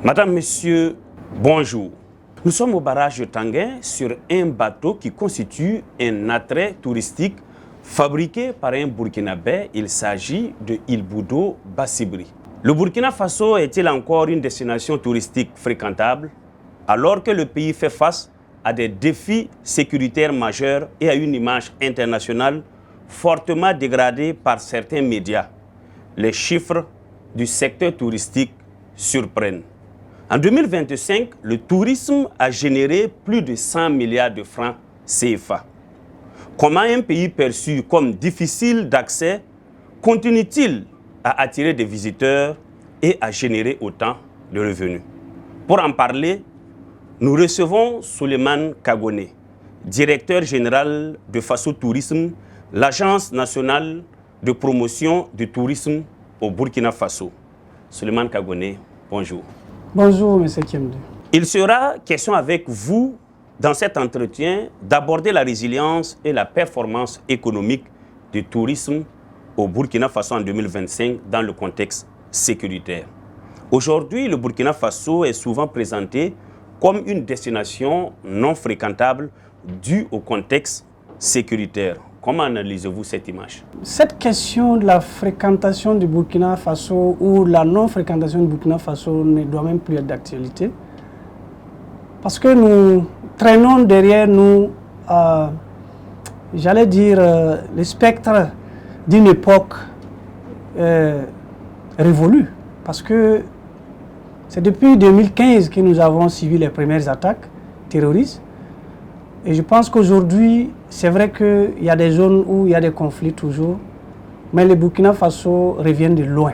Madame, Monsieur, bonjour. Nous sommes au barrage de Tanguin sur un bateau qui constitue un attrait touristique fabriqué par un Burkinabé. Il s'agit de Il Boudo Bassibri. Le Burkina Faso est-il encore une destination touristique fréquentable alors que le pays fait face à des défis sécuritaires majeurs et à une image internationale fortement dégradée par certains médias? Les chiffres du secteur touristique surprennent. En 2025, le tourisme a généré plus de 100 milliards de francs CFA. Comment un pays perçu comme difficile d'accès continue-t-il à attirer des visiteurs et à générer autant de revenus? Pour en parler, nous recevons Souleymane Kagoné, directeur général de Faso Tourisme, l'agence nationale de promotion du tourisme au Burkina Faso. Souleymane Kagoné, bonjour. Bonjour, M. Kemde. Il sera question avec vous, dans cet entretien, d'aborder la résilience et la performance économique du tourisme au Burkina Faso en 2025 dans le contexte sécuritaire. Aujourd'hui, le Burkina Faso est souvent présenté comme une destination non fréquentable due au contexte sécuritaire. Comment analysez-vous cette image? Cette question de la fréquentation du Burkina Faso ou la non-fréquentation du Burkina Faso ne doit même plus être d'actualité. Parce que nous traînons derrière nous, j'allais dire, le spectre d'une époque révolue. Parce que c'est depuis 2015 que nous avons suivi les premières attaques terroristes. Et je pense qu'aujourd'hui, c'est vrai qu'il y a des zones où il y a des conflits toujours, mais le Burkina Faso revient de loin.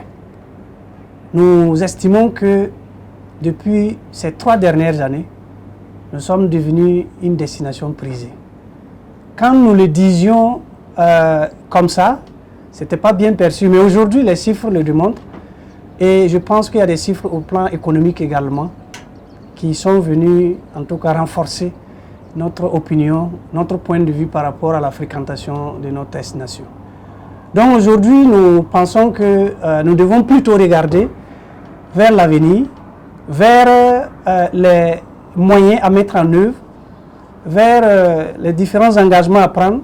Nous estimons que depuis ces 3 dernières années, nous sommes devenus une destination prisée. Quand nous le disions comme ça, ce n'était pas bien perçu, mais aujourd'hui, les chiffres le démontrent. Et je pense qu'il y a des chiffres au plan économique également qui sont venus, en tout cas, renforcer notre opinion, notre point de vue par rapport à la fréquentation de notre destination. Donc aujourd'hui, nous pensons que nous devons plutôt regarder vers l'avenir, vers les moyens à mettre en œuvre, vers les différents engagements à prendre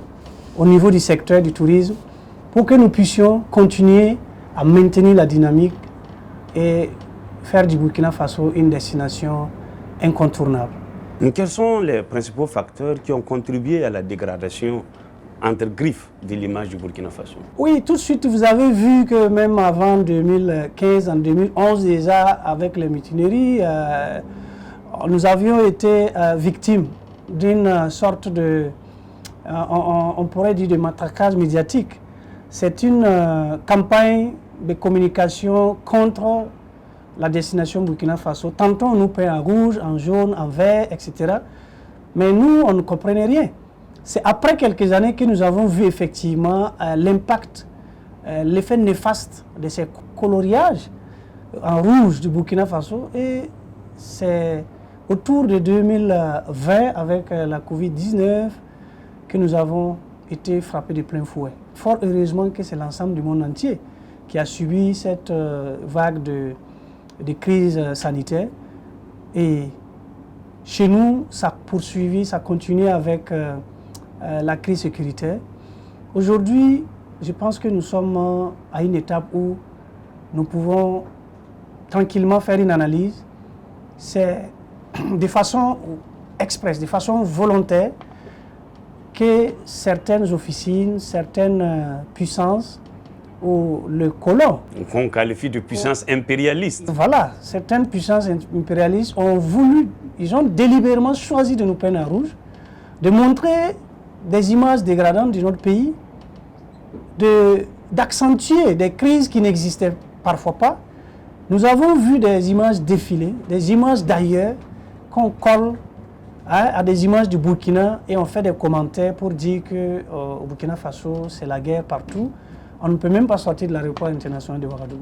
au niveau du secteur du tourisme pour que nous puissions continuer à maintenir la dynamique et faire du Burkina Faso une destination incontournable. Quels sont les principaux facteurs qui ont contribué à la dégradation entre griffes de l'image du Burkina Faso? Oui, tout de suite, vous avez vu que même avant 2015, en 2011 déjà, avec les mutineries, nous avions été victimes d'une sorte de, on pourrait dire, de matraquage médiatique. C'est une campagne de communication contre la destination Burkina Faso. Tantôt on nous peint en rouge, en jaune, en vert, etc. Mais nous, on ne comprenait rien. C'est après quelques années que nous avons vu effectivement l'impact, l'effet néfaste de ces coloriages en rouge du Burkina Faso. Et c'est autour de 2020, avec la Covid-19, que nous avons été frappés de plein fouet. Fort heureusement que c'est l'ensemble du monde entier qui a subi cette vague de crises sanitaires. Et chez nous, ça a poursuivi, ça a continué avec la crise sécuritaire. Aujourd'hui, je pense que nous sommes à une étape où nous pouvons tranquillement faire une analyse. C'est de façon expresse, de façon volontaire, que certaines officines, certaines puissances ou le colon. Qu'on qualifie de puissance impérialiste. Voilà, certaines puissances impérialistes ont voulu, ils ont délibérément choisi de nous peindre en rouge, de montrer des images dégradantes de notre pays, d'accentuer des crises qui n'existaient parfois pas. Nous avons vu des images défiler, des images d'ailleurs qu'on colle à des images du Burkina et on fait des commentaires pour dire qu'au Burkina Faso, c'est la guerre partout. On ne peut même pas sortir de l'aéroport international de Ouagadougou.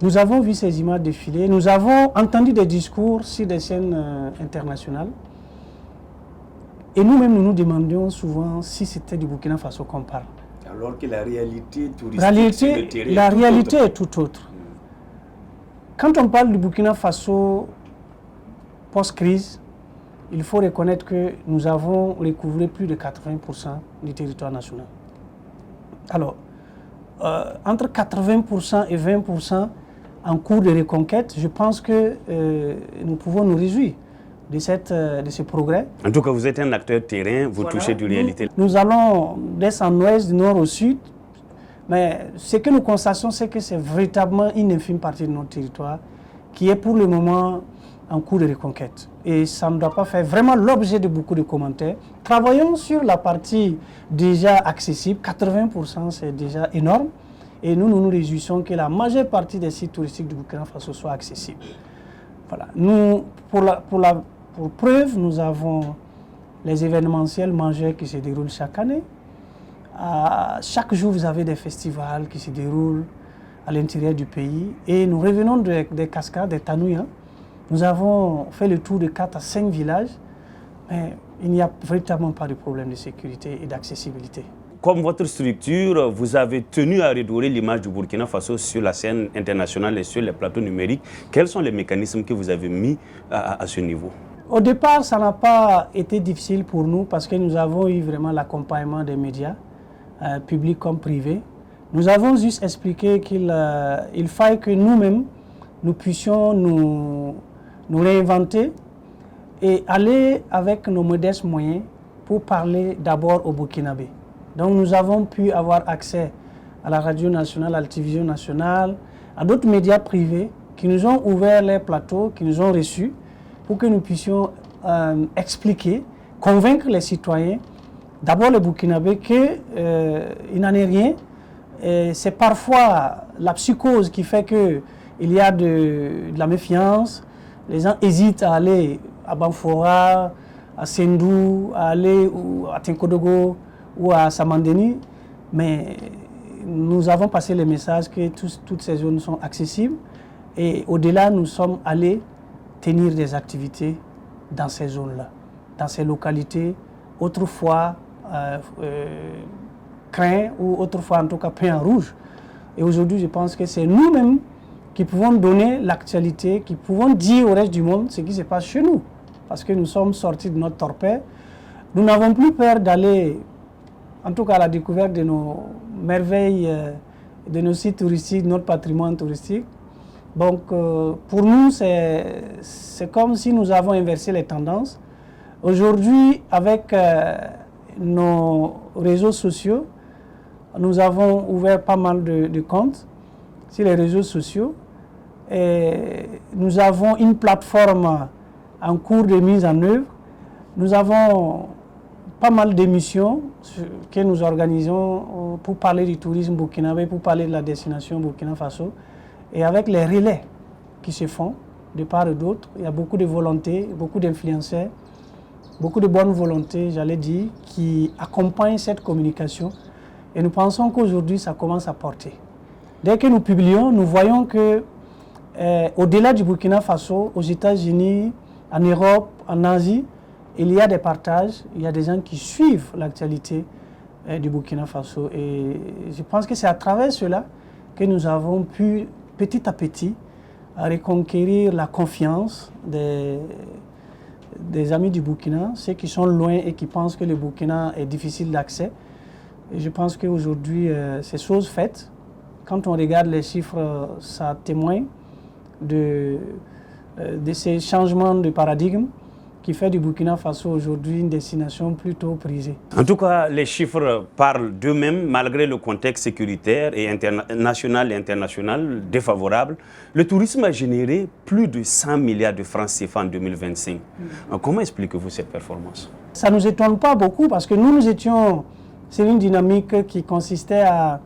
Nous avons vu ces images défiler, nous avons entendu des discours sur des chaînes internationales. Et nous-mêmes, nous nous demandions souvent si c'était du Burkina Faso qu'on parle. Alors que la réalité touristique sur le terrain la réalité est tout autre. quand on parle du Burkina Faso post-crise, il faut reconnaître que nous avons recouvré plus de 80% du territoire national. Alors, entre 80% et 20% en cours de reconquête, je pense que nous pouvons nous réjouir de ce progrès. En tout cas, vous êtes un acteur terrain, vous touchez de réalité. Nous allons d'est en ouest, du nord au sud, mais ce que nous constatons, c'est que c'est véritablement une infime partie de notre territoire qui est pour le moment en cours de reconquête. Et ça ne doit pas faire vraiment l'objet de beaucoup de commentaires. Travaillons sur la partie déjà accessible, 80% c'est déjà énorme, et nous réjouissons que la majeure partie des sites touristiques du Burkina Faso soient accessibles. Voilà. Nous, pour preuve, nous avons les événementiels majeurs qui se déroulent chaque année. Chaque jour, vous avez des festivals qui se déroulent à l'intérieur du pays. Et nous revenons des cascades, des Tanouilles. Nous avons fait le tour de 4 à 5 villages, mais il n'y a véritablement pas de problème de sécurité et d'accessibilité. Comme votre structure, vous avez tenu à redorer l'image du Burkina Faso sur la scène internationale et sur les plateaux numériques. Quels sont les mécanismes que vous avez mis à ce niveau? Au départ, ça n'a pas été difficile pour nous parce que nous avons eu vraiment l'accompagnement des médias, publics comme privés. Nous avons juste expliqué qu'il faille que nous-mêmes, nous puissions nous réinventer et aller avec nos modestes moyens pour parler d'abord aux Burkinabés. Donc nous avons pu avoir accès à la radio nationale, à la télévision nationale, à d'autres médias privés qui nous ont ouvert les plateaux, qui nous ont reçus pour que nous puissions expliquer, convaincre les citoyens, d'abord les Burkinabés, qu'il n'en est rien. C'est parfois la psychose qui fait qu'il y a de la méfiance. Les gens hésitent à aller à Banfora, à Sendou, à aller à Tinkodogo ou à Samandeni. Mais nous avons passé le message que toutes ces zones sont accessibles. Et au-delà, nous sommes allés tenir des activités dans ces zones-là, dans ces localités, autrefois craint ou autrefois en tout cas peint en rouge. Et aujourd'hui, je pense que c'est nous-mêmes qui pouvons donner l'actualité, qui pouvons dire au reste du monde ce qui se passe chez nous. Parce que nous sommes sortis de notre torpeur. Nous n'avons plus peur d'aller, en tout cas à la découverte de nos merveilles, de nos sites touristiques, de notre patrimoine touristique. Donc pour nous, c'est comme si nous avons inversé les tendances. Aujourd'hui, avec nos réseaux sociaux, nous avons ouvert pas mal de comptes sur les réseaux sociaux. Et nous avons une plateforme en cours de mise en œuvre. Nous avons pas mal d'émissions que nous organisons pour parler du tourisme burkinabé, pour parler de la destination Burkina Faso. Et avec les relais qui se font de part et d'autre, il y a beaucoup de volonté, beaucoup d'influenceurs, beaucoup de bonne volonté, j'allais dire, qui accompagnent cette communication. Et nous pensons qu'aujourd'hui, ça commence à porter. Dès que nous publions, nous voyons que au-delà du Burkina Faso, aux États-Unis, en Europe, en Asie, il y a des partages, il y a des gens qui suivent l'actualité du Burkina Faso. Et je pense que c'est à travers cela que nous avons pu, petit à petit, reconquérir la confiance des amis du Burkina, ceux qui sont loin et qui pensent que le Burkina est difficile d'accès. Et je pense qu'aujourd'hui, c'est chose faite. Quand on regarde les chiffres, ça témoigne de ces changements de paradigme qui fait du Burkina Faso aujourd'hui une destination plutôt prisée. En tout cas, les chiffres parlent d'eux-mêmes malgré le contexte sécuritaire et national et international défavorable. Le tourisme a généré plus de 100 milliards de francs CFA en 2025. Comment expliquez-vous cette performance? Ça ne nous étonne pas beaucoup parce que nous étions... C'est une dynamique qui consistait à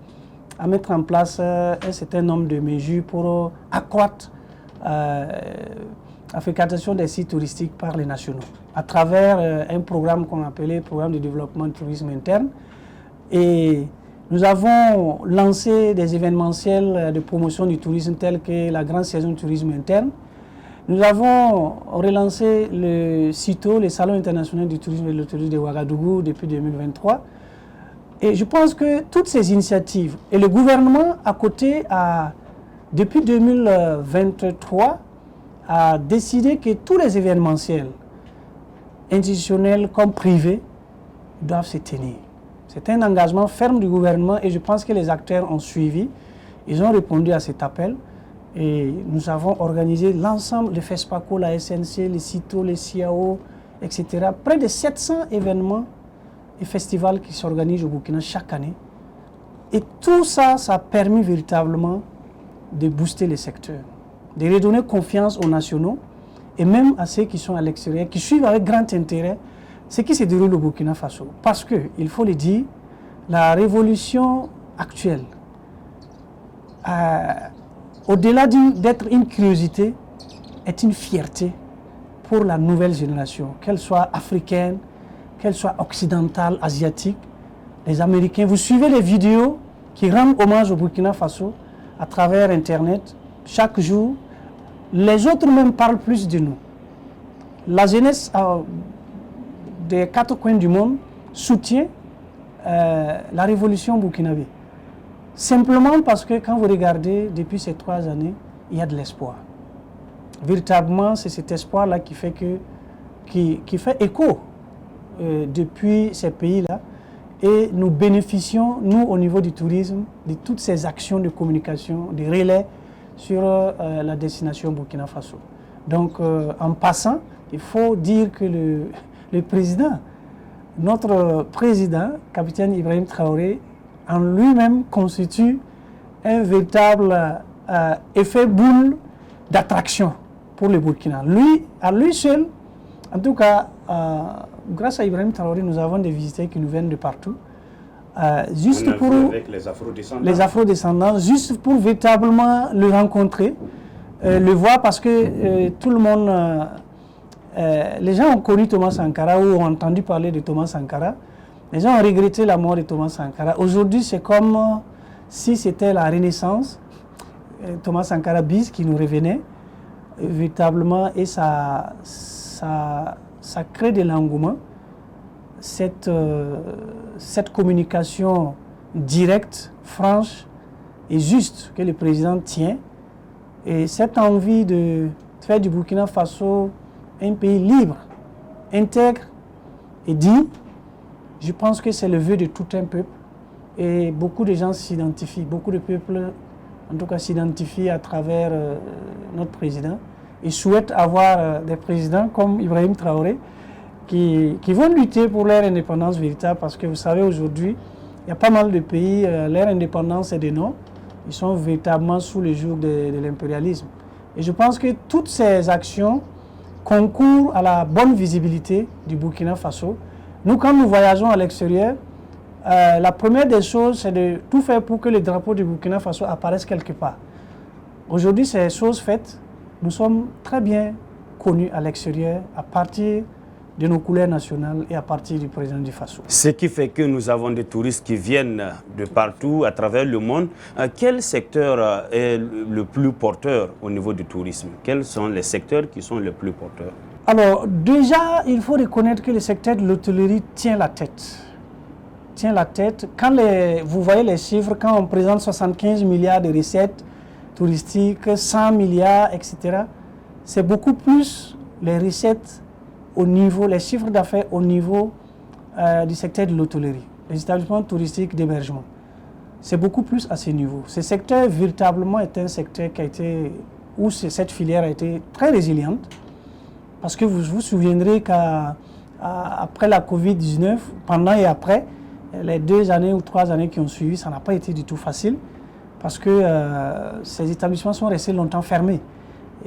mettre en place un certain nombre de mesures pour accroître la fréquentation des sites touristiques par les nationaux, à travers un programme qu'on appelait le programme de développement du tourisme interne. Et nous avons lancé des événementiels de promotion du tourisme tels que la grande saison du tourisme interne. Nous avons relancé le CITO, le Salon international du tourisme et de l'autorisme de Ouagadougou depuis 2023. Et je pense que toutes ces initiatives, et le gouvernement à côté a depuis 2023, a décidé que tous les événementiels, institutionnels comme privés, doivent se tenir. C'est un engagement ferme du gouvernement et je pense que les acteurs ont suivi. Ils ont répondu à cet appel et nous avons organisé l'ensemble, les FESPACO, la SNC, les CITO, les CIAO, etc. Près de 700 événements et festivals qui s'organisent au Burkina chaque année. Et tout ça, ça a permis véritablement de booster les secteurs, de redonner confiance aux nationaux et même à ceux qui sont à l'extérieur, qui suivent avec grand intérêt ce qui se déroule au Burkina Faso. Parce que, il faut le dire, la révolution actuelle, au-delà d'être une curiosité, est une fierté pour la nouvelle génération, qu'elle soit africaine, qu'elle soit occidentale, asiatique. Les Américains, vous suivez les vidéos qui rendent hommage au Burkina Faso à travers Internet, chaque jour. Les autres même parlent plus de nous. La jeunesse des quatre coins du monde soutient la révolution burkinabé. Simplement parce que quand vous regardez depuis ces 3 années, il y a de l'espoir. Véritablement, c'est cet espoir-là qui fait écho depuis ces pays-là. Et nous bénéficions, nous, au niveau du tourisme, de toutes ces actions de communication, de relais sur la destination Burkina Faso. Donc, en passant, il faut dire que le président, notre président, capitaine Ibrahim Traoré, en lui-même constitue un véritable effet boule d'attraction pour le Burkina. Lui, à lui seul, en tout cas, grâce à Ibrahim Traoré, nous avons des visiteurs qui nous viennent de partout. Juste pour avec les Afro-descendants. Les Afro-descendants, juste pour véritablement le rencontrer, le voir, parce que tout le monde, les gens ont connu Thomas Sankara ou ont entendu parler de Thomas Sankara. Les gens ont regretté la mort de Thomas Sankara. Aujourd'hui, c'est comme si c'était la renaissance, Thomas Sankara bis qui nous revenait véritablement, et ça crée de l'engouement. Cette communication directe, franche et juste que le président tient, et cette envie de faire du Burkina Faso un pays libre, intègre et digne, je pense que c'est le vœu de tout un peuple et beaucoup de gens s'identifient, beaucoup de peuples en tout cas s'identifient à travers notre président et souhaitent avoir des présidents comme Ibrahim Traoré qui vont lutter pour leur indépendance véritable, parce que vous savez aujourd'hui, il y a pas mal de pays, leur indépendance est des noms, ils sont véritablement sous le joug de l'impérialisme. Et je pense que toutes ces actions concourent à la bonne visibilité du Burkina Faso. Nous, quand nous voyageons à l'extérieur, la première des choses, c'est de tout faire pour que le drapeau du Burkina Faso apparaisse quelque part. Aujourd'hui, c'est chose faite. Nous sommes très bien connus à l'extérieur à partir de nos couleurs nationales et à partir du président du Faso. Ce qui fait que nous avons des touristes qui viennent de partout à travers le monde. Quel secteur est le plus porteur au niveau du tourisme? Quels sont les secteurs qui sont les plus porteurs? Alors déjà, il faut reconnaître que le secteur de l'hôtellerie tient la tête. Quand vous voyez les chiffres, quand on présente 75 milliards de recettes touristiques, 100 milliards, etc., c'est beaucoup plus les recettes au niveau, les chiffres d'affaires au niveau du secteur de l'hôtellerie, les établissements touristiques d'hébergement. C'est beaucoup plus à ce niveau. Ce secteur, véritablement, est un secteur où cette filière a été très résiliente, parce que vous vous souviendrez qu'après la Covid-19, pendant et après, les 2 années ou 3 années qui ont suivi, ça n'a pas été du tout facile, parce que ces établissements sont restés longtemps fermés.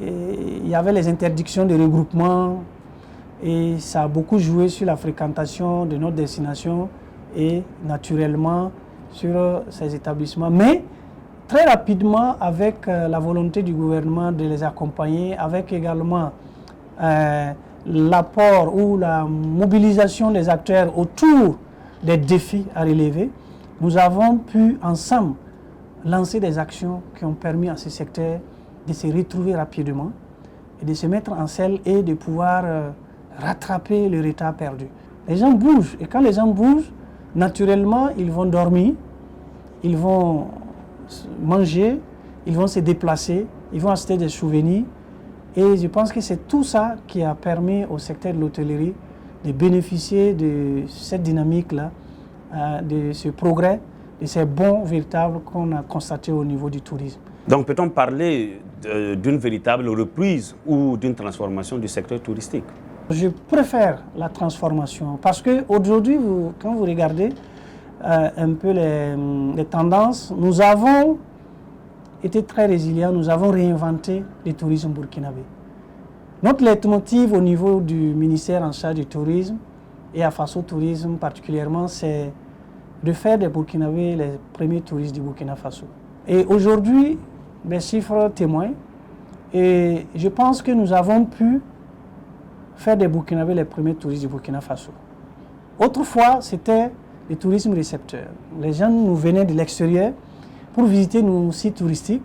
Et il y avait les interdictions de regroupement, et ça a beaucoup joué sur la fréquentation de notre destination et naturellement sur ces établissements. Mais très rapidement, avec la volonté du gouvernement de les accompagner, avec également l'apport ou la mobilisation des acteurs autour des défis à relever, nous avons pu ensemble lancer des actions qui ont permis à ce secteur de se retrouver rapidement et de se mettre en selle et de pouvoir rattraper le retard perdu. Les gens bougent, et quand les gens bougent, naturellement, ils vont dormir, ils vont manger, ils vont se déplacer, ils vont acheter des souvenirs. Et je pense que c'est tout ça qui a permis au secteur de l'hôtellerie de bénéficier de cette dynamique-là, de ce progrès, de ces bons véritables qu'on a constatés au niveau du tourisme. Donc peut-on parler d'une véritable reprise ou d'une transformation du secteur touristique? Je préfère la transformation parce qu'aujourd'hui, quand vous regardez un peu les tendances, nous avons été très résilients, nous avons réinventé le tourisme burkinabé. Notre leitmotiv au niveau du ministère en charge du tourisme et à Faso Tourisme particulièrement, c'est de faire des Burkinabés les premiers touristes du Burkina Faso. Et aujourd'hui, les chiffres témoignent et je pense que nous avons pu faire des Burkinabés les premiers touristes du Burkina Faso. Autrefois, c'était le tourisme récepteur. Les gens nous venaient de l'extérieur pour visiter nos sites touristiques.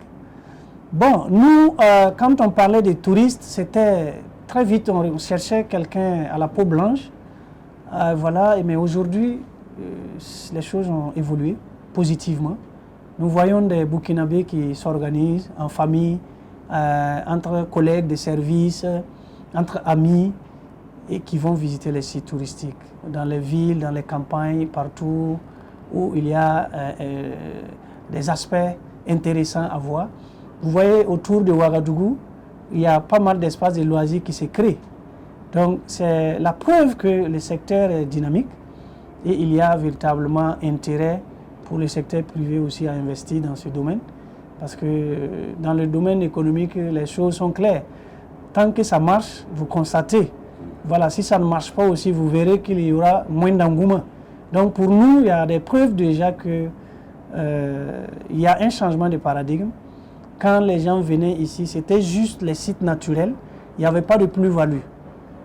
Bon, nous, quand on parlait des touristes, c'était très vite, on cherchait quelqu'un à la peau blanche. Voilà, mais aujourd'hui, les choses ont évolué positivement. Nous voyons des Burkinabés qui s'organisent en famille, entre collègues de services, entre amis, et qui vont visiter les sites touristiques, dans les villes, dans les campagnes, partout où il y a des aspects intéressants à voir. Vous voyez, autour de Ouagadougou, il y a pas mal d'espaces de loisirs qui se créent. Donc, c'est la preuve que le secteur est dynamique et il y a véritablement intérêt pour le secteur privé aussi à investir dans ce domaine. Parce que dans le domaine économique, les choses sont claires. Tant que ça marche, vous constatez. Voilà, si ça ne marche pas aussi, vous verrez qu'il y aura moins d'engouement. Donc, pour nous, il y a des preuves déjà qu'il y a un changement de paradigme. Quand les gens venaient ici, c'était juste les sites naturels. Il n'y avait pas de plus-value.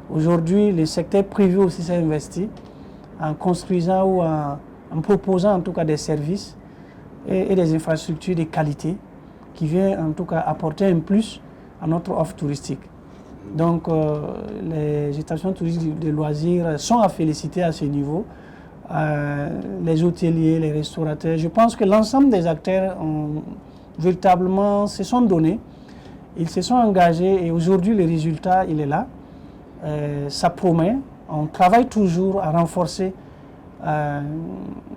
Aujourd'hui, le secteur privé aussi s'est investi en construisant ou en proposant en tout cas des services et des infrastructures de qualité qui viennent en tout cas apporter un plus à notre offre touristique. Donc, les établissements touristiques de loisirs sont à féliciter à ce niveau. Les hôteliers, les restaurateurs, je pense que l'ensemble des acteurs ont véritablement se sont donnés, ils se sont engagés et aujourd'hui le résultat il est là, ça promet, on travaille toujours à renforcer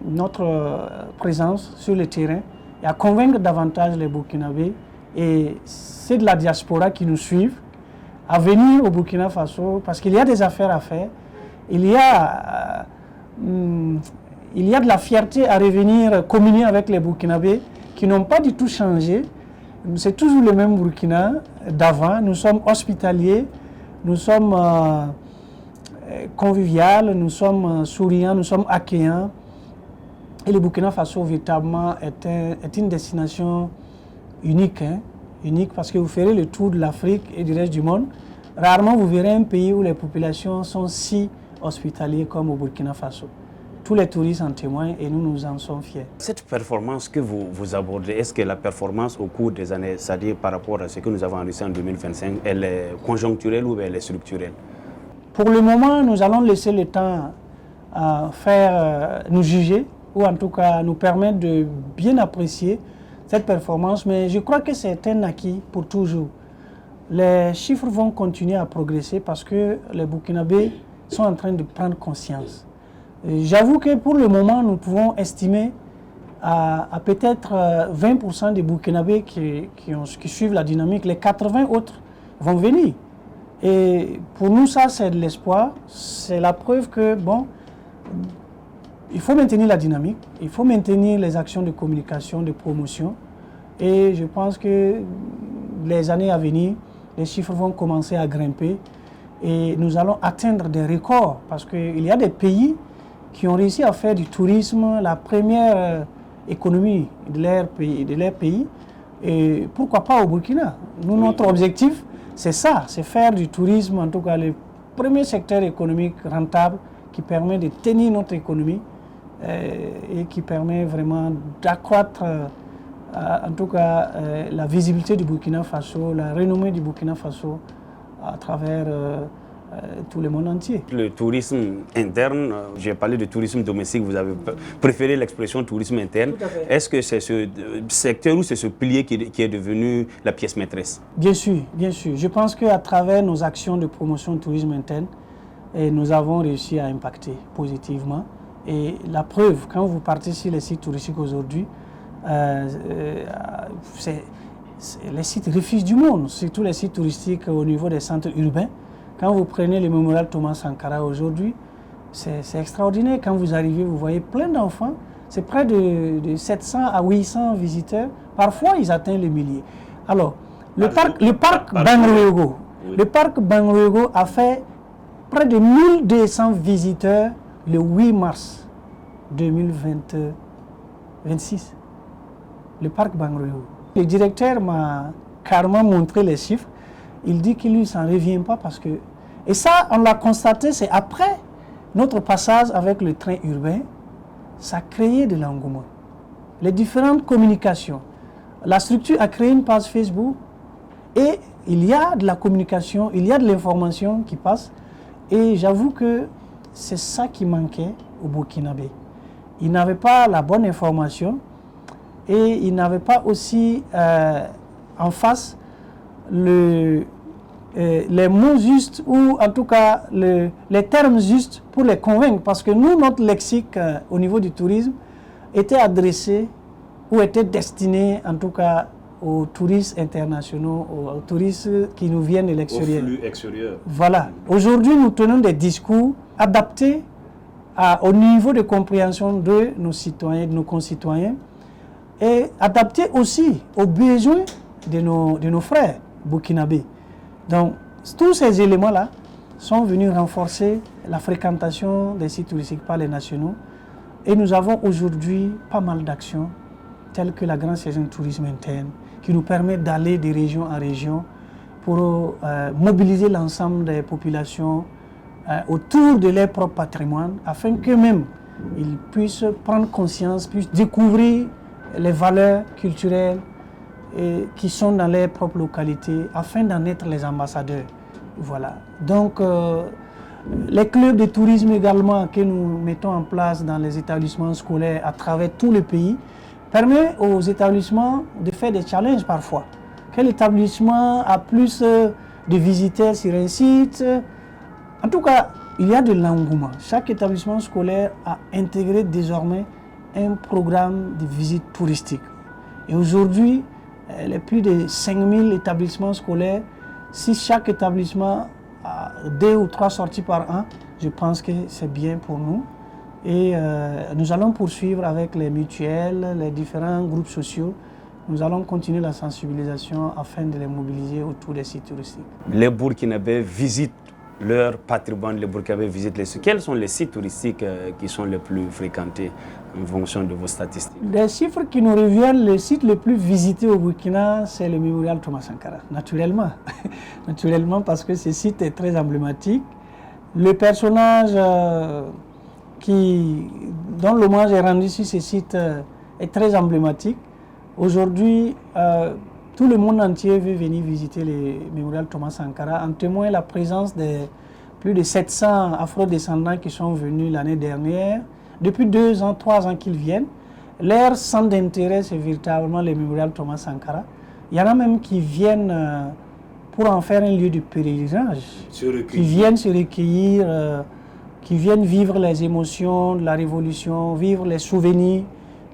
notre présence sur le terrain et à convaincre davantage les Burkinabés et c'est de la diaspora qui nous suivent à venir au Burkina Faso parce qu'il y a des affaires à faire, il y a de la fierté à revenir communier avec les Burkinabés qui n'ont pas du tout changé. C'est toujours le même Burkina d'avant. Nous sommes hospitaliers, nous sommes conviviaux, nous sommes souriants, nous sommes accueillants. Et le Burkina Faso, véritablement, est une destination unique. Unique parce que vous ferez le tour de l'Afrique et du reste du monde. Rarement vous verrez un pays où les populations sont si hospitalières comme au Burkina Faso. Tous les touristes en témoignent et nous en sommes fiers. Cette performance que vous abordez, est-ce que la performance au cours des années, c'est-à-dire par rapport à ce que nous avons enregistré en 2025, elle est conjoncturelle ou elle est structurelle? Pour le moment, nous allons laisser le temps nous juger ou en tout cas nous permettre de bien apprécier cette performance. Mais je crois que c'est un acquis pour toujours. Les chiffres vont continuer à progresser parce que les Burkinabés sont en train de prendre conscience. J'avoue que pour le moment, nous pouvons estimer à peut-être 20% des Burkinabés qui suivent la dynamique. Les 80 autres vont venir. Et pour nous, ça, c'est de l'espoir. C'est la preuve que, bon, il faut maintenir la dynamique, il faut maintenir les actions de communication, de promotion. Et je pense que les années à venir, les chiffres vont commencer à grimper et nous allons atteindre des records parce qu'il y a des pays qui ont réussi à faire du tourisme la première économie de leur pays. Et pourquoi pas au Burkina? Nous, notre objectif, c'est ça, c'est faire du tourisme, en tout cas le premier secteur économique rentable qui permet de tenir notre économie et qui permet vraiment d'accroître en tout cas la visibilité du Burkina Faso, la renommée du Burkina Faso à travers tout le monde entier. Le tourisme interne, j'ai parlé de tourisme domestique, vous avez préféré l'expression tourisme interne. Est-ce que c'est ce secteur ou c'est ce pilier qui est devenu la pièce maîtresse? Bien sûr, bien sûr. Je pense qu'à travers nos actions de promotion du tourisme interne, nous avons réussi à impacter positivement. Et la preuve, quand vous partez sur les sites touristiques aujourd'hui, les sites refuges du monde, surtout les sites touristiques au niveau des centres urbains. Quand vous prenez le mémorial Thomas Sankara aujourd'hui, c'est extraordinaire. Quand vous arrivez, vous voyez plein d'enfants. C'est près de 700 à 800 visiteurs. Parfois, ils atteignent le millier. Alors, le parc Banruego, le parc Banruego a fait près de 1200 visiteurs le 8 mars 2026. Le parc Banruego. Le directeur m'a carrément montré les chiffres. Il dit qu'il ne s'en revient pas parce que... Et ça, on l'a constaté, c'est après notre passage avec le train urbain, ça a créé de l'engouement. Les différentes communications. La structure a créé une page Facebook et il y a de la communication, il y a de l'information qui passe. Et j'avoue que c'est ça qui manquait au Burkinabé. Ils n'avaient pas la bonne information et ils n'avaient pas aussi en face les mots justes ou en tout cas les termes justes pour les convaincre. Parce que nous, notre lexique au niveau du tourisme était adressé ou était destiné en tout cas aux touristes internationaux, aux touristes qui nous viennent de l'extérieur. Au flux extérieur. Voilà. Aujourd'hui, nous tenons des discours adaptés au niveau de compréhension de nos citoyens, de nos concitoyens, et adaptés aussi aux besoins de nos frères burkinabés. Donc, tous ces éléments-là sont venus renforcer la fréquentation des sites touristiques par les nationaux. Et nous avons aujourd'hui pas mal d'actions, telles que la grande saison de tourisme interne, qui nous permet d'aller de région en région pour mobiliser l'ensemble des populations autour de leur propre patrimoine, afin qu'eux-mêmes ils puissent prendre conscience, puissent découvrir les valeurs culturelles qui sont dans leur propre localité, afin d'en être les ambassadeurs. Voilà. Donc, les clubs de tourisme également que nous mettons en place dans les établissements scolaires à travers tout le pays permet aux établissements de faire des challenges parfois. Quel établissement a plus de visiteurs sur un site? En tout cas, il y a de l'engouement. Chaque établissement scolaire a intégré désormais un programme de visite touristique. Et aujourd'hui, les plus de 5000 établissements scolaires, si chaque établissement a 2 ou 3 sorties par an, je pense que c'est bien pour nous. Et nous allons poursuivre avec les mutuelles, les différents groupes sociaux. Nous allons continuer la sensibilisation afin de les mobiliser autour des sites touristiques. Les Burkinabés visitent leur patrimoine, les Burkinabés visitent les sites. Quels sont les sites touristiques qui sont les plus fréquentés en fonction de vos statistiques? Les chiffres qui nous reviennent, le site le plus visité au Burkina, c'est le mémorial Thomas Sankara, naturellement. Naturellement, parce que ce site est très emblématique. Le personnage dont l'hommage est rendu sur ce site est très emblématique. Aujourd'hui, tout le monde entier veut venir visiter le mémorial Thomas Sankara. En témoigne la présence de plus de 700 afro-descendants qui sont venus l'année dernière. Depuis 2 ans, 3 ans qu'ils viennent. Leur centre d'intérêt, c'est véritablement le mémorial Thomas Sankara. Il y en a même qui viennent pour en faire un lieu de pèlerinage, qui viennent se recueillir, qui viennent vivre les émotions de la Révolution, vivre les souvenirs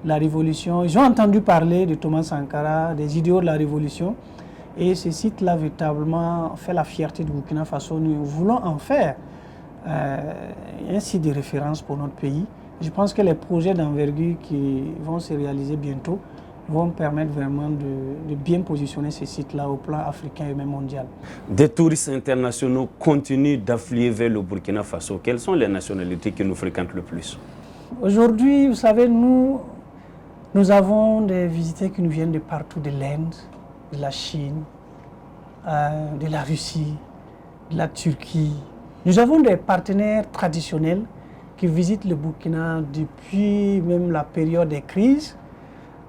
de la Révolution. Ils ont entendu parler de Thomas Sankara, des idéaux de la Révolution. Et ce site-là, véritablement, fait la fierté du Burkina Faso. Nous voulons en faire un site de référence pour notre pays. Je pense que les projets d'envergure qui vont se réaliser bientôt vont permettre vraiment de bien positionner ces sites-là au plan africain et même mondial. Des touristes internationaux continuent d'affluer vers le Burkina Faso. Quelles sont les nationalités qui nous fréquentent le plus? Aujourd'hui, vous savez, nous avons des visiteurs qui nous viennent de partout, de l'Inde, de la Chine, de la Russie, de la Turquie. Nous avons des partenaires traditionnels qui visitent le Burkina depuis même la période des crises.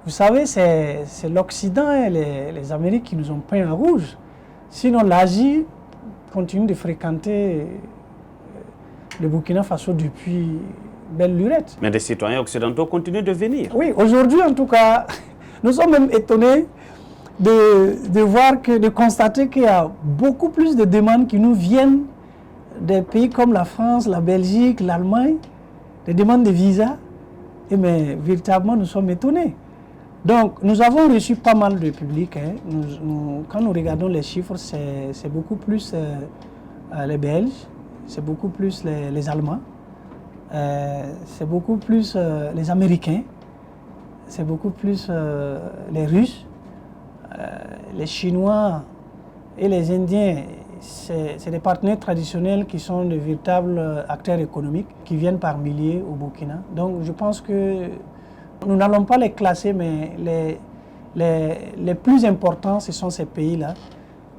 Vous savez, c'est l'Occident et les Amériques qui nous ont peint en rouge. Sinon, l'Asie, continue de fréquenter le Burkina Faso depuis belle lurette. Mais des citoyens occidentaux continuent de venir. Oui, aujourd'hui en tout cas, nous sommes même étonnés de constater qu'il y a beaucoup plus de demandes qui nous viennent des pays comme la France, la Belgique, l'Allemagne, des demandes de visa. Mais véritablement, nous sommes étonnés. Donc, nous avons reçu pas mal de public. Hein. Quand nous regardons les chiffres, c'est beaucoup plus les Belges, c'est beaucoup plus les Allemands, c'est beaucoup plus les Américains, c'est beaucoup plus les Russes, les Chinois et les Indiens. C'est des partenaires traditionnels qui sont de véritables acteurs économiques qui viennent par milliers au Burkina. Donc je pense que nous n'allons pas les classer, mais les plus importants, ce sont ces pays-là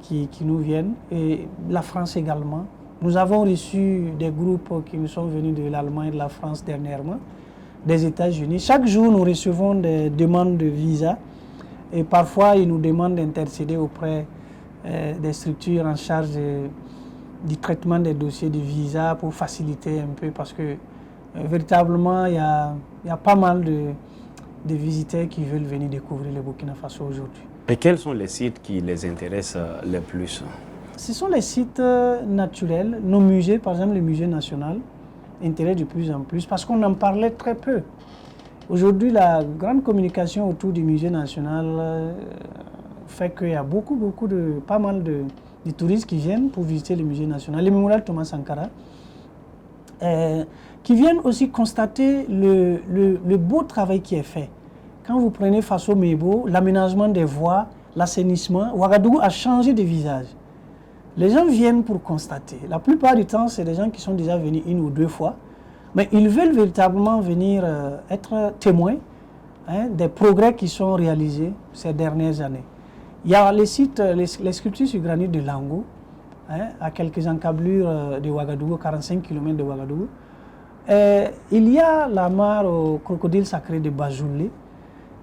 qui nous viennent, et la France également. Nous avons reçu des groupes qui nous sont venus de l'Allemagne et de la France dernièrement, des États-Unis. Chaque jour, nous recevons des demandes de visa et parfois, ils nous demandent d'intercéder auprès des structures en charge du traitement des dossiers de visa pour faciliter un peu, parce que véritablement il y a pas mal de visiteurs qui veulent venir découvrir le Burkina Faso aujourd'hui. Et quels sont les sites qui les intéressent le plus? Ce sont les sites naturels, nos musées, par exemple le musée national, intéressent de plus en plus parce qu'on en parlait très peu. Aujourd'hui, la grande communication autour du musée national fait qu'il y a pas mal de touristes qui viennent pour visiter le musée national, le mémorial Thomas Sankara, qui viennent aussi constater le beau travail qui est fait. Quand vous prenez Faso Mebo, l'aménagement des voies, l'assainissement, Ouagadougou a changé de visage. Les gens viennent pour constater. La plupart du temps, c'est des gens qui sont déjà venus une ou deux fois, mais ils veulent véritablement venir être témoins des progrès qui sont réalisés ces dernières années. Il y a les sites, les sculptures sur granit de Lango, à quelques encablures de Ouagadougou, 45 km de Ouagadougou. Il y a la mare au crocodile sacré de Bajoulé,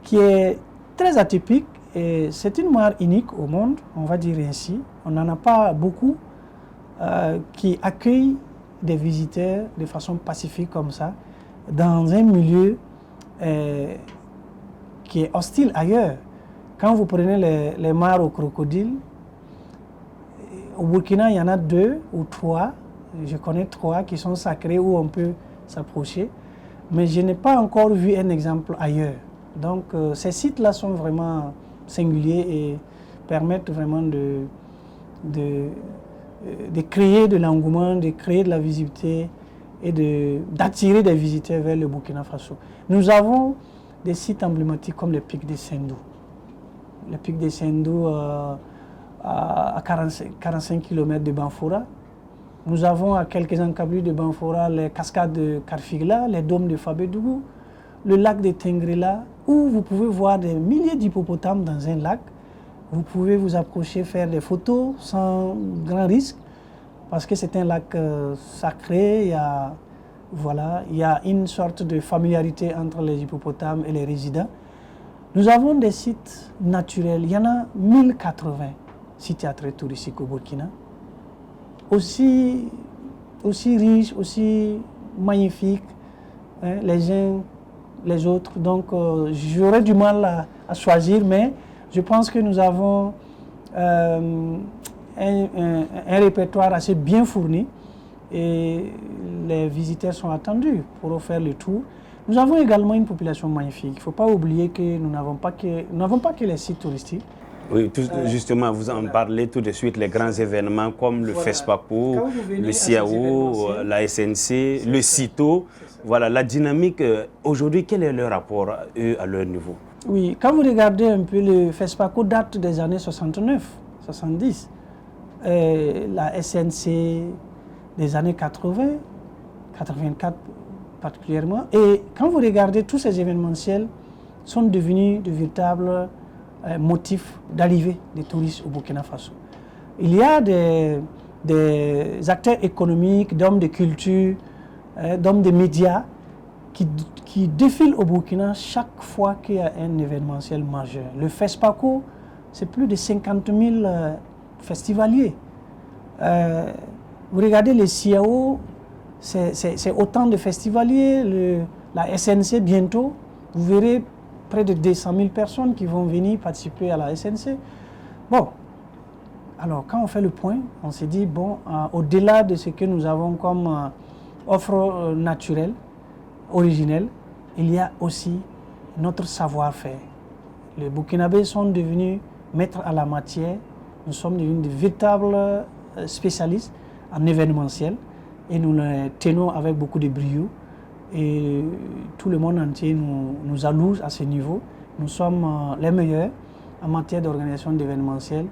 qui est très atypique. Et c'est une mare unique au monde, on va dire ainsi. On n'en a pas beaucoup qui accueillent des visiteurs de façon pacifique comme ça, dans un milieu qui est hostile ailleurs. Quand vous prenez les mares aux crocodiles, au Burkina, il y en a 2 ou 3, je connais 3 qui sont sacrés où on peut s'approcher, mais je n'ai pas encore vu un exemple ailleurs. Donc ces sites-là sont vraiment singuliers et permettent vraiment de créer de l'engouement, de créer de la visibilité et d'attirer des visiteurs vers le Burkina Faso. Nous avons des sites emblématiques comme le pic de Sendou. Le pic de Sendou à 45 km de Banfora. Nous avons à quelques encablures de Banfora les cascades de Karfigla, les dômes de Fabédougou, le lac de Tengrela, où vous pouvez voir des milliers d'hippopotames dans un lac. Vous pouvez vous approcher, faire des photos sans grand risque, parce que c'est un lac sacré. Il y a une sorte de familiarité entre les hippopotames et les résidents. Nous avons des sites naturels. Il y en a 1080 sites touristiques au Burkina. Aussi riches, aussi magnifiques, les uns les autres. Donc j'aurais du mal à choisir, mais je pense que nous avons un répertoire assez bien fourni et les visiteurs sont attendus pour faire le tour. Nous avons également une population magnifique. Il ne faut pas oublier que nous n'avons pas que les sites touristiques. Oui, justement, vous en parlez tout de suite, les grands événements comme le FESPACO, le CIAO, la SNC, le CITO. Voilà, la dynamique, aujourd'hui, quel est leur rapport, eux, à leur niveau? Oui, quand vous regardez un peu, le FESPACO date des années 69, 70. La SNC des années 80, 84 particulièrement. Et quand vous regardez, tous ces événementiels sont devenus de véritables motifs d'arrivée des touristes au Burkina Faso. Il y a des acteurs économiques, d'hommes de culture, d'hommes de médias qui défilent au Burkina chaque fois qu'il y a un événementiel majeur. Le FESPACO, c'est plus de 50 000 festivaliers. Vous regardez les CIAO, c'est autant de festivaliers, la SNC bientôt, vous verrez près de 200 000 personnes qui vont venir participer à la SNC. Bon, alors quand on fait le point, on s'est dit, bon, au-delà de ce que nous avons comme offre naturelle, originelle, il y a aussi notre savoir-faire. Les Burkinabés sont devenus maîtres à la matière, nous sommes devenus de véritables spécialistes en événementiel et nous le tenons avec beaucoup de brio et tout le monde entier nous alloue à ce niveau. Nous sommes les meilleurs en matière d'organisation d'événementiel.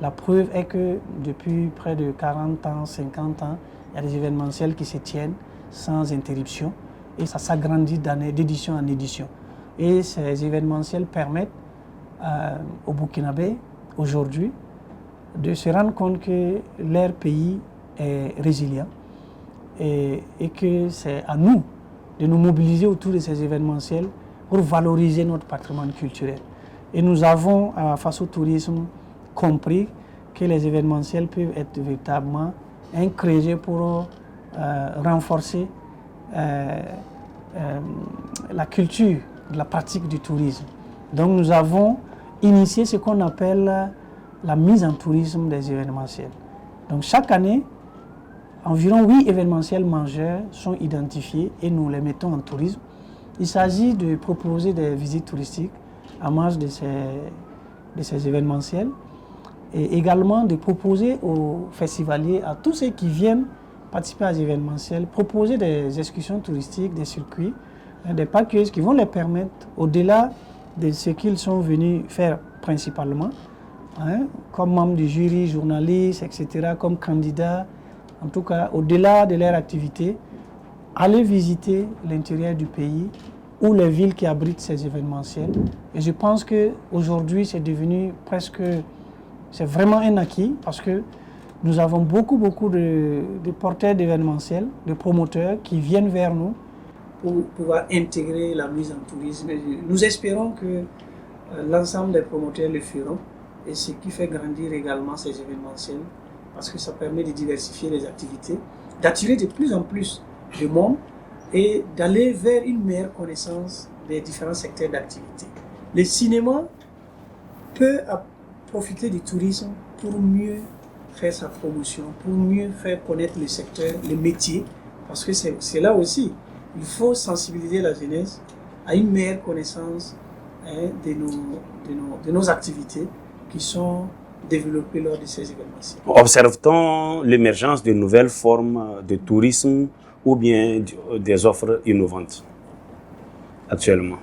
La preuve est que depuis près de 40 ans, 50 ans, il y a des événementiels qui se tiennent sans interruption et ça s'agrandit d'édition en édition. Et ces événementiels permettent aux Burkinabés aujourd'hui de se rendre compte que leur pays est résilient et que c'est à nous de nous mobiliser autour de ces événementiels pour valoriser notre patrimoine culturel. Et nous avons, face au tourisme, compris que les événementiels peuvent être véritablement un creuset pour renforcer la culture, la pratique du tourisme. Donc nous avons initié ce qu'on appelle la mise en tourisme des événementiels. Donc chaque année, environ 8 événementiels majeurs sont identifiés et nous les mettons en tourisme. Il s'agit de proposer des visites touristiques en marge de ces événementiels et également de proposer aux festivaliers, à tous ceux qui viennent participer à ces événementiels, proposer des excursions touristiques, des circuits, des packages qui vont les permettre, au-delà de ce qu'ils sont venus faire principalement, comme membres du jury, journalistes, etc., comme candidats, en tout cas, au-delà de leur activité, aller visiter l'intérieur du pays ou les villes qui abritent ces événementiels. Et je pense qu'aujourd'hui, c'est devenu presque, c'est vraiment un acquis parce que nous avons beaucoup de porteurs d'événementiels, de promoteurs qui viennent vers nous pour pouvoir intégrer la mise en tourisme. Et nous espérons que l'ensemble des promoteurs le feront et ce qui fait grandir également ces événementiels parce que ça permet de diversifier les activités, d'attirer de plus en plus de monde et d'aller vers une meilleure connaissance des différents secteurs d'activité. Le cinéma peut profiter du tourisme pour mieux faire sa promotion, pour mieux faire connaître le secteur, les métiers, parce que c'est là aussi, il faut sensibiliser la jeunesse à une meilleure connaissance de nos activités qui sont développées lors de ces événements. Observe-t-on l'émergence de nouvelles formes de tourisme ou bien des offres innovantes actuellement?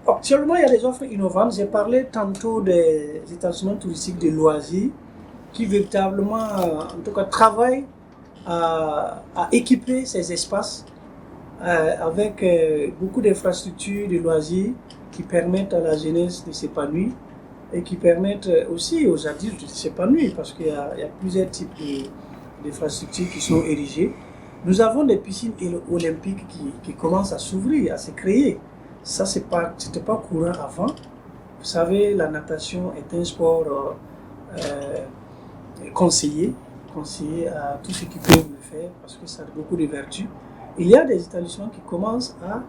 Actuellement, il y a des offres innovantes. J'ai parlé tantôt des établissements touristiques de loisirs qui véritablement, en tout cas, travaillent à équiper ces espaces avec beaucoup d'infrastructures de loisirs qui permettent à la jeunesse de s'épanouir et qui permettent aussi aux adultes de s'épanouir parce qu'il y a plusieurs types d'infrastructures qui sont érigées. Nous avons des piscines olympiques qui commencent à s'ouvrir, à se créer. Ça, c'était pas courant avant. Vous savez, la natation est un sport conseillé à tous ceux qui peuvent le faire parce que ça a beaucoup de vertus. Il y a des établissements qui commencent à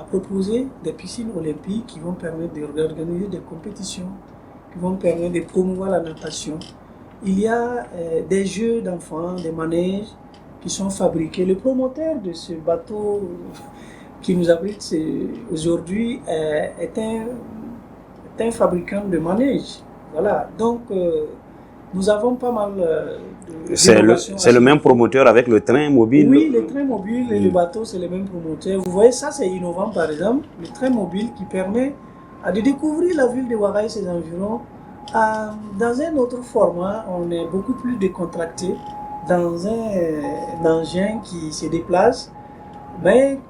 proposer des piscines olympiques qui vont permettre d'organiser des compétitions, qui vont permettre de promouvoir la natation. Il y a des jeux d'enfants, des manèges qui sont fabriqués. Le promoteur de ce bateau qui nous abrite aujourd'hui est un fabricant de manèges. Voilà, donc nous avons pas mal de... C'est le même promoteur avec le train mobile? Oui, le train mobile et le bateau, c'est le même promoteur. Vous voyez, ça c'est innovant par exemple, le train mobile qui permet de découvrir la ville de Ouaga et ses environs dans un autre format. On est beaucoup plus décontracté dans un engin qui se déplace, mais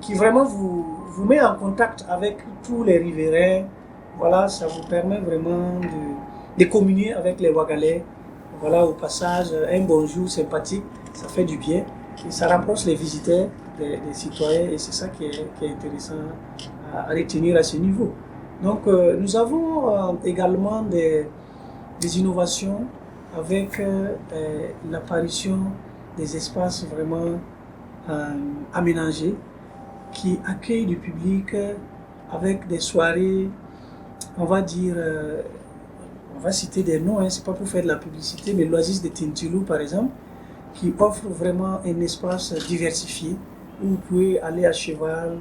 qui vraiment vous met en contact avec tous les riverains. Voilà, ça vous permet vraiment de communier avec les Ouagalais. Voilà, au passage, un bonjour sympathique, ça fait du bien et ça rapproche les visiteurs des citoyens et c'est ça qui est intéressant à retenir à ce niveau. Donc nous avons également des innovations avec l'apparition des espaces vraiment aménagés qui accueillent du public avec des soirées, on va dire, on va citer des noms, hein, c'est pas pour faire de la publicité, mais l'Oasis de Tintilou par exemple, qui offre vraiment un espace diversifié où vous pouvez aller à cheval,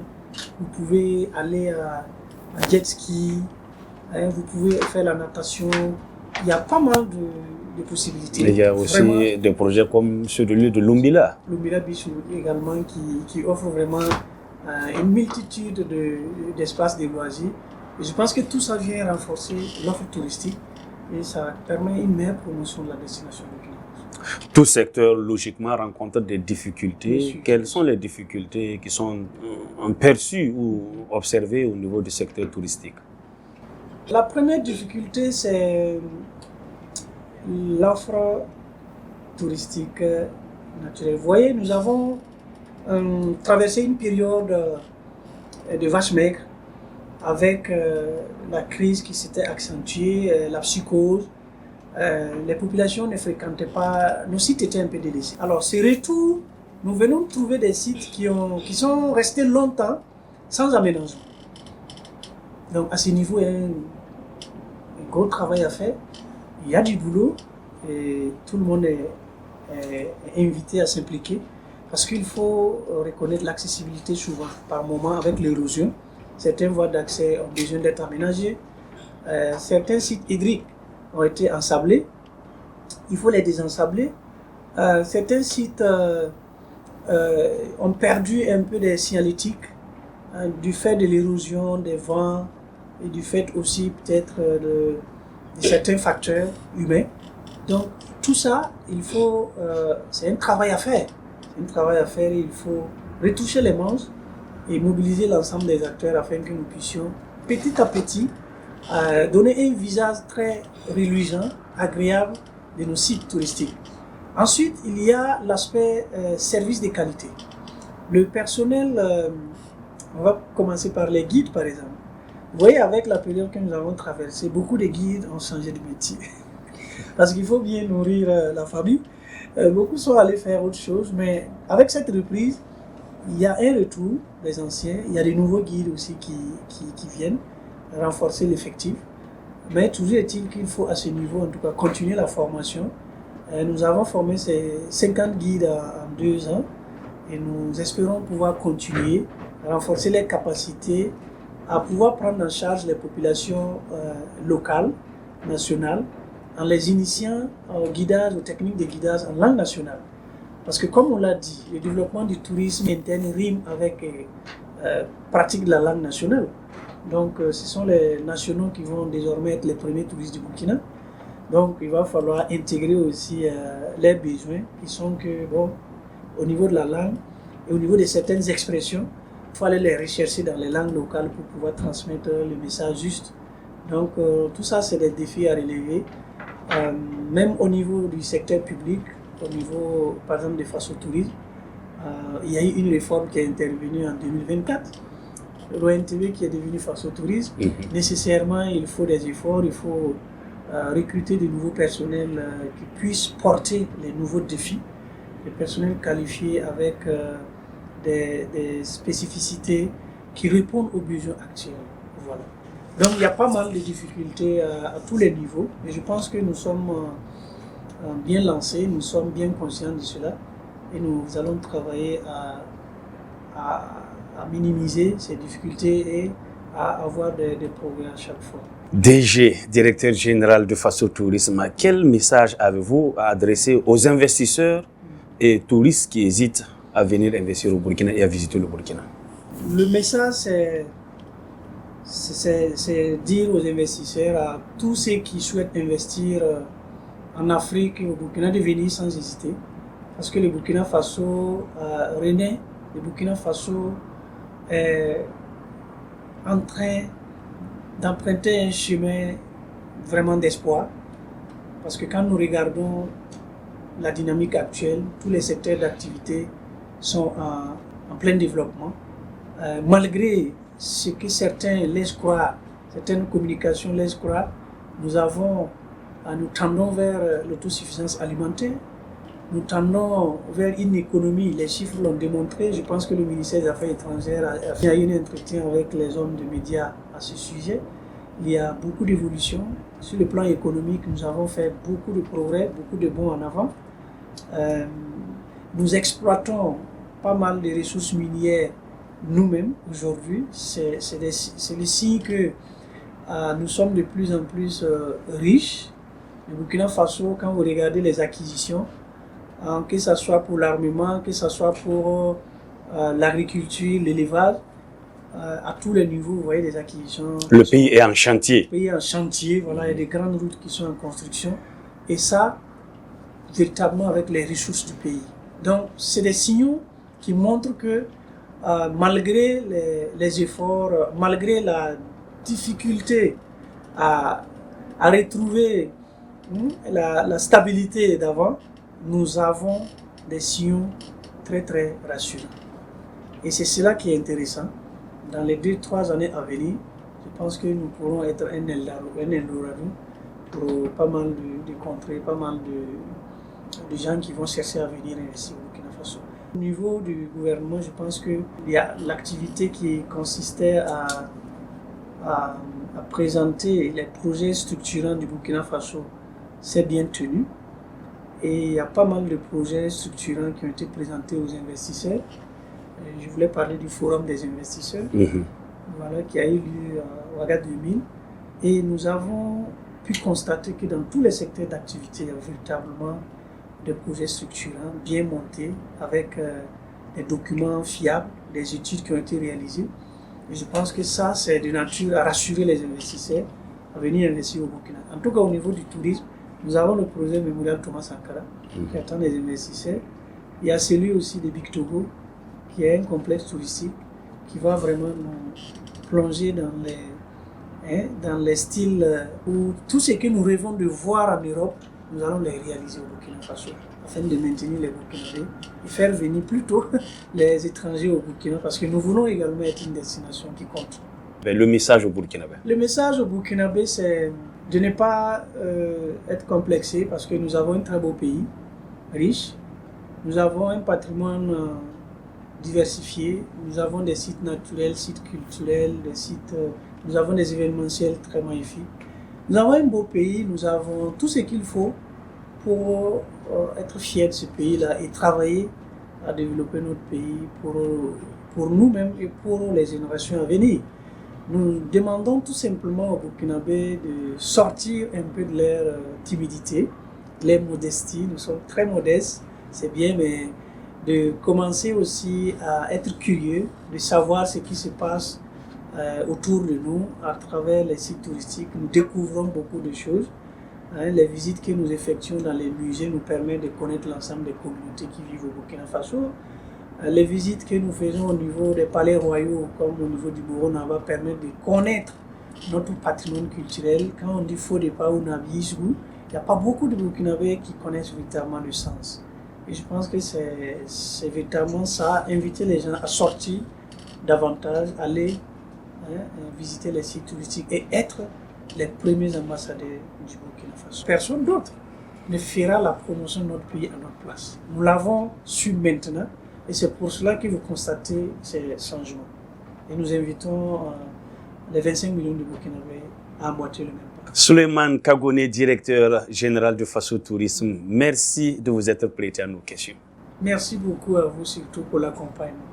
vous pouvez aller à jet ski, hein, vous pouvez faire la natation. Il y a pas mal de possibilités. Il y a aussi vraiment des projets comme celui de Lumbila. Lumbila Beach également qui offre vraiment une multitude d'espaces de loisirs. Et je pense que tout ça vient renforcer l'offre touristique et ça permet une meilleure promotion de la destination de Guinée. Tout secteur, logiquement, rencontre des difficultés. Quelles sont les difficultés qui sont perçues ou observées au niveau du secteur touristique? La première difficulté, c'est l'offre touristique naturelle. Vous voyez, nous avons traversé une période de vaches maigres avec la crise qui s'était accentuée, la psychose. Les populations ne fréquentaient pas, nos sites étaient un peu délaissés. Alors, ces retours, nous venons de trouver des sites qui sont restés longtemps sans aménagement. Donc, à ce niveau, il y a un gros travail à faire. Il y a du boulot et tout le monde est invité à s'impliquer parce qu'il faut reconnaître l'accessibilité souvent par moment avec l'érosion. Certaines voies d'accès ont besoin d'être aménagées. Certains sites hydriques ont été ensablés. Il faut les désensabler. Certains sites ont perdu un peu des signalétiques du fait de l'érosion des vents et du fait aussi peut-être de certains facteurs humains. Donc tout ça, c'est un travail à faire. C'est un travail à faire et il faut retoucher les manches et mobiliser l'ensemble des acteurs afin que nous puissions petit à petit donner un visage très reluisant, agréable de nos sites touristiques. Ensuite, il y a l'aspect service de qualité. Le personnel, on va commencer par les guides par exemple. Vous voyez, avec la période que nous avons traversée, beaucoup de guides ont changé de métier. Parce qu'il faut bien nourrir la famille. Beaucoup sont allés faire autre chose, mais avec cette reprise, il y a un retour des anciens, il y a des nouveaux guides aussi qui viennent renforcer l'effectif. Mais toujours est-il qu'il faut à ce niveau, en tout cas, continuer la formation. Nous avons formé ces 50 guides en 2 ans et nous espérons pouvoir continuer à renforcer les capacités à pouvoir prendre en charge les populations locales, nationales, en les initiant au guidage, aux techniques de guidage en langue nationale. Parce que comme on l'a dit, le développement du tourisme interne rime avec pratique de la langue nationale. Donc ce sont les nationaux qui vont désormais être les premiers touristes du Burkina. Donc il va falloir intégrer aussi les besoins qui sont que, bon, au niveau de la langue et au niveau de certaines expressions, il faut aller les rechercher dans les langues locales pour pouvoir transmettre le message juste. Donc tout ça, c'est des défis à relever. Même au niveau du secteur public, au niveau par exemple de Faso Tourisme, il y a eu une réforme qui est intervenue en 2024. L'ONTV qui est devenu Faso Tourisme, nécessairement il faut des efforts, il faut recruter de nouveaux personnels qui puissent porter les nouveaux défis, des personnels qualifiés avec des spécificités qui répondent aux besoins actuels. Voilà. Donc il y a pas mal de difficultés à tous les niveaux, mais je pense que nous sommes bien lancés, nous sommes bien conscients de cela et nous allons travailler à minimiser ces difficultés et à avoir des progrès à chaque fois. DG, directeur général de Faso Tourisme, quel message avez-vous à adresser aux investisseurs et touristes qui hésitent à venir investir au Burkina et à visiter le Burkina? Le message, c'est dire aux investisseurs, à tous ceux qui souhaitent investir en Afrique et au Burkina, de venir sans hésiter. Parce que le Burkina Faso renaît, le Burkina Faso est en train d'emprunter un chemin vraiment d'espoir. Parce que quand nous regardons la dynamique actuelle, tous les secteurs d'activité sont en plein développement. Malgré ce que certains laissent croire, certaines communications laissent croire, nous avons Nous tendons vers l'autosuffisance alimentaire. Nous tendons vers une économie, les chiffres l'ont démontré. Je pense que le ministère des Affaires étrangères a fait un entretien avec les hommes de médias à ce sujet. Il y a beaucoup d'évolutions. Sur le plan économique, nous avons fait beaucoup de progrès, beaucoup de bons en avant. Nous exploitons pas mal de ressources minières nous-mêmes aujourd'hui. C'est le signe que nous sommes de plus en plus riches. Le Burkina Faso, quand vous regardez les acquisitions, que ce soit pour l'armement, que ce soit pour l'agriculture, l'élevage, à tous les niveaux, vous voyez des acquisitions. Le pays est en chantier. Le pays est en chantier, voilà, il y a des grandes routes qui sont en construction. Et ça, véritablement avec les ressources du pays. Donc, c'est des signaux qui montrent que malgré les efforts, malgré la difficulté à retrouver la stabilité d'avant, nous avons des signaux très très rassurants. Et c'est cela qui est intéressant. Dans les 2-3 années à venir, je pense que nous pourrons être un Eldorado pour pas mal de contrées, pas mal de gens qui vont chercher à venir investir au Burkina Faso. Au niveau du gouvernement, je pense qu'il y a l'activité qui consistait à présenter les projets structurants du Burkina Faso, c'est bien tenu. Et il y a pas mal de projets structurants qui ont été présentés aux investisseurs. Je voulais parler du Forum des investisseurs, voilà, qui a eu lieu à Ouaga 2000. Et nous avons pu constater que dans tous les secteurs d'activité, il y a véritablement des projets structurants bien montés, avec des documents fiables, des études qui ont été réalisées. Et je pense que ça, c'est de nature à rassurer les investisseurs à venir investir au Burkina. En tout cas, au niveau du tourisme, nous avons le projet Mémorial Thomas Sankara qui attend les investisseurs. Il y a celui aussi de Big Togo, qui est un complexe touristique qui va vraiment nous plonger dans les styles où tout ce que nous rêvons de voir en Europe, nous allons les réaliser au Burkina Faso, afin de maintenir les Burkinabés et faire venir plutôt les étrangers au Burkina, parce que nous voulons également être une destination qui compte. Le message au Burkinabé. Le message au Burkinabé, c'est de ne pas être complexé, parce que nous avons un très beau pays, riche. Nous avons un patrimoine diversifié. Nous avons des sites naturels, sites culturels, nous avons des événementiels très magnifiques. Nous avons un beau pays, nous avons tout ce qu'il faut pour être fiers de ce pays-là et travailler à développer notre pays pour nous-mêmes et pour les générations à venir. Nous demandons tout simplement aux Burkinabés de sortir un peu de leur timidité, de leur modestie. Nous sommes très modestes, c'est bien, mais de commencer aussi à être curieux, de savoir ce qui se passe autour de nous à travers les sites touristiques. Nous découvrons beaucoup de choses. Les visites que nous effectuons dans les musées nous permettent de connaître l'ensemble des communautés qui vivent au Burkina Faso. Les visites que nous faisons au niveau des palais royaux, comme au niveau du Boronaba, permettent de connaître notre patrimoine culturel. Quand on dit Fodépa ou Nabisgou, il n'y a pas beaucoup de Burkinabés qui connaissent véritablement le sens. Et je pense que c'est véritablement ça, inviter les gens à sortir davantage, aller visiter les sites touristiques et être les premiers ambassadeurs du Burkina Faso. Personne d'autre ne fera la promotion de notre pays à notre place. Nous l'avons su maintenant. Et c'est pour cela que vous constatez ces changements. Et nous invitons les 25 millions de Burkinabés à emboîter le même pas. Souleymane Kagone, directeur général de Faso Tourisme, merci de vous être prêté à nos questions. Merci beaucoup à vous, surtout pour l'accompagnement.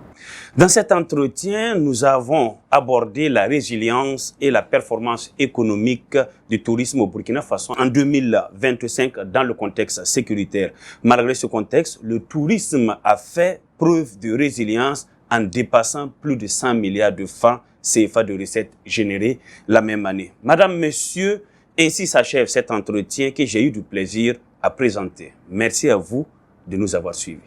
Dans cet entretien, nous avons abordé la résilience et la performance économique du tourisme au Burkina Faso en 2025 dans le contexte sécuritaire. Malgré ce contexte, le tourisme a fait preuve de résilience en dépassant plus de 100 milliards de francs CFA de recettes générées la même année. Madame, Monsieur, ainsi s'achève cet entretien que j'ai eu du plaisir à présenter. Merci à vous de nous avoir suivis.